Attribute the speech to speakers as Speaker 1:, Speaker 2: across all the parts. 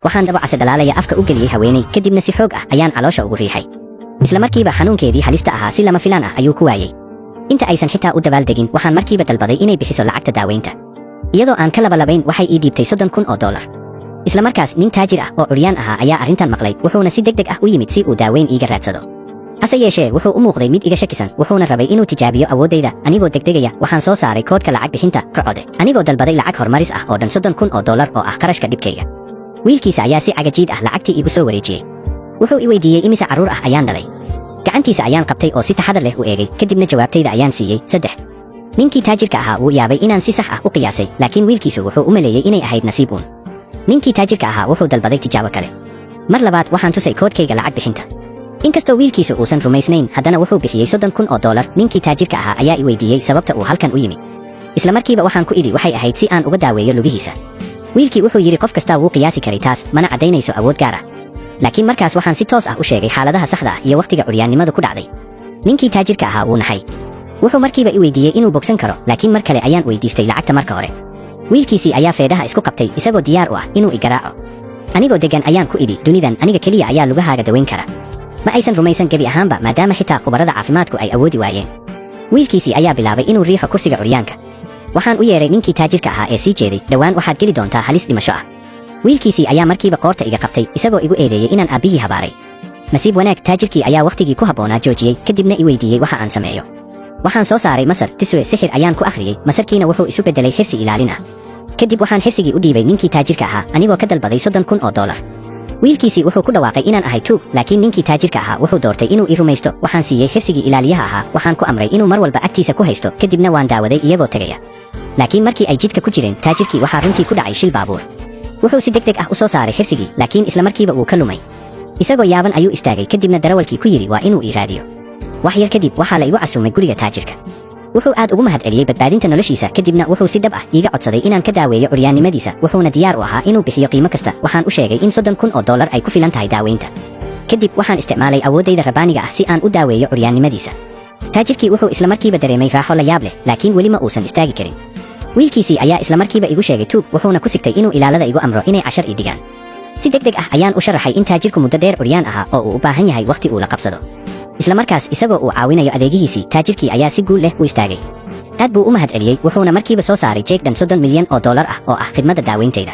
Speaker 1: waxaan dabacase dhalaalaya afka u geliyay haweeney kadibna si xoog ah ayaan caloosha ugu riixay isla markiiba xanuunkeedii halista ahaa si lama filaan ah ayuu ku waayay inta aysan xitaa u dabaaldegin waxaan markiiba dalbaday inay bixiso lacagta daaweynta iyadoo aan ka labalabayn waxay ii dhiibtay $30,000 isla markaas nin taajir ah oo curyaan ahaa ayaa arrintan maqlay wuxuuna si degdeg ah u yimid si uu daaweyn iiga raadsado hase yeeshee wuxuu u muuqday mid iga shakisan wuxuuna rabay inuu tijaabiyo awooddayda anigoo degdegaya waxaan soo saaray koodhka lacag bixinta ka code anigoo dalbaday lacag hormaris ah oo dhan $30,000 oo ah qarashka dhibkayga wiilkiisa ayaa si cagajiid ah lacagtii iigu soo wareejiyey wuxuu i weydiiyey imise carruur ah ayaan dhalay gacantiisa ayaan qabtay oo si taxadar leh u eegay kadibna jawaabtayda ayaan siiyey 3 ninkii taajirka ahaa wuu yaabay inaan si sax ah u qiyaasay laakiin wiilkiisu wuxuu u maleeyey inay ahayd nasiib uun ninkii taajirka ahaa wuxuu dalbaday tijaabo kale mar labaad waxaan tusay koodhkayga lacag bixinta inkastoo wiilkiisu uusan rumaysnayn haddana wuxuu bixiyey $30,000 ninkii taajirka ahaa ayaa i weydiiyey sababta uu halkan u yimi isla markiiba waxaan ku idhi waxay ahayd si aan uga daaweeyo lugihiisa wiilkii wuxuu yidhi qof kastaa wuu qiyaasi karay taas mana caddaynayso awood gaar ah laakiin markaas waxaan si toos ah u sheegay xaaladaha saxda ah iyo wakhtiga curyaannimadu ku dhacday ninkii taajirka ahaa wuu naxay wuxuu markiiba i weydiiyey inuu bogsan karo laakiin mar kale ayaan weydiistay lacagta marka hore wiilkiisii ayaa feedhaha isku qabtay isagoo diyaar u ah inuu i garaaco anigoo deggan ayaan ku idhi dunidan aniga keliya ayaa lugahaaga dawayn kara ma aysan rumaysan gebi ahaanba maadaama xitaa khubarada caafimaadku ay awoodi waayeen wiilkiisii ayaa bilaabay inuu riixo kursiga curyaanka waxaan u yeeray ninkii taajirka ahaa ee sii jeeday dhowaan waxaad geli doontaa halis dhimasho ah wiilkiisii ayaa markiiba qoorta iga qabtay isagoo igu eedeeyey inaan aabbihii habaaray nasiib wanaag taajirkii ayaa wakhtigii ku habboonaa joojiyey kadibna i weydiiyey waxa aan sameeyo waxaan soo saaray masar tiswe sixir ayaan ku akhriyey masarkiina wuxuu isu beddelay xirsi ilaalin ah kadib waxaan xirsigii u dhiibay ninkii taajirka ahaa anigoo ka dalbaday $30,000 wiilkiisii wuxuu ku dhawaaqay inaan ahay tuug laakiin ninkii taajirka ahaa wuxuu doortay inuu i rumaysto waxaan siiyey xirsigii ilaaliyaha ahaa waxaan ku amray inuu mar walba agtiisa ku haysto kadibna waan daawaday iyagoo tegaya laakiin markii ay jidka ku jireen taajirkii waxaa runtii ku dhacay shil baabuur wuxuu si degdeg ah u soo saaray xirsigii laakiin isla markiiba wuu ka lumay isagoo yaaban ayuu istaagay kadibna darawalkii ku yidhi waa inuu ii raadiyo wax yar kadib waxaa la igu casuumay guriga taajirka wuxuu aad ugu mahadceliyey badbaadinta noloshiisa kadibna wuxuu si dhab ah iiga codsaday inaan ka daaweeyo curyaannimadiisa wuxuuna diyaar u ahaa inuu bixiyo qiimo kasta waxaan u sheegay in $30,000 ay ku filan tahay daaweynta kadib waxaan isticmaalay awooddayda rabbaaniga ah si aan u daaweeyo curyaannimadiisa taajirkii wuxuu isla markiiba dareemay raaxo la yaab leh laakiin weli ma uusan istaagi karin wiilkiisii ayaa isla markiiba igu sheegay tuug wuxuuna ku sigtay inuu ilaalada igu amro inay cashar ii dhigaan si degdeg ah ayaan u sharaxay in taajirku muddo dheer curyaan ahaa oo uu u baahan yahay wakhti uu la qabsado isla markaas isagoo uu caawinayo adeegihiisii taajirkii ayaa si guul leh u istaagay aad buu u mahadceliyey wuxuuna markiiba soo saaray jeeg dhan $30 milyan ah oo ah khidmadda daaweyntayda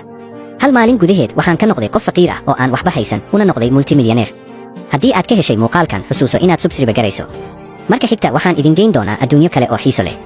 Speaker 1: hal maalin gudaheed waxaan ka noqday qof faqiir ah oo aan waxba haysan una noqday multimilyaneer haddii aad ka heshay muuqaalkan xusuuso inaad subscribe garayso marka xigta waxaan idin geyn doonaa adduunyo kale oo xiiso leh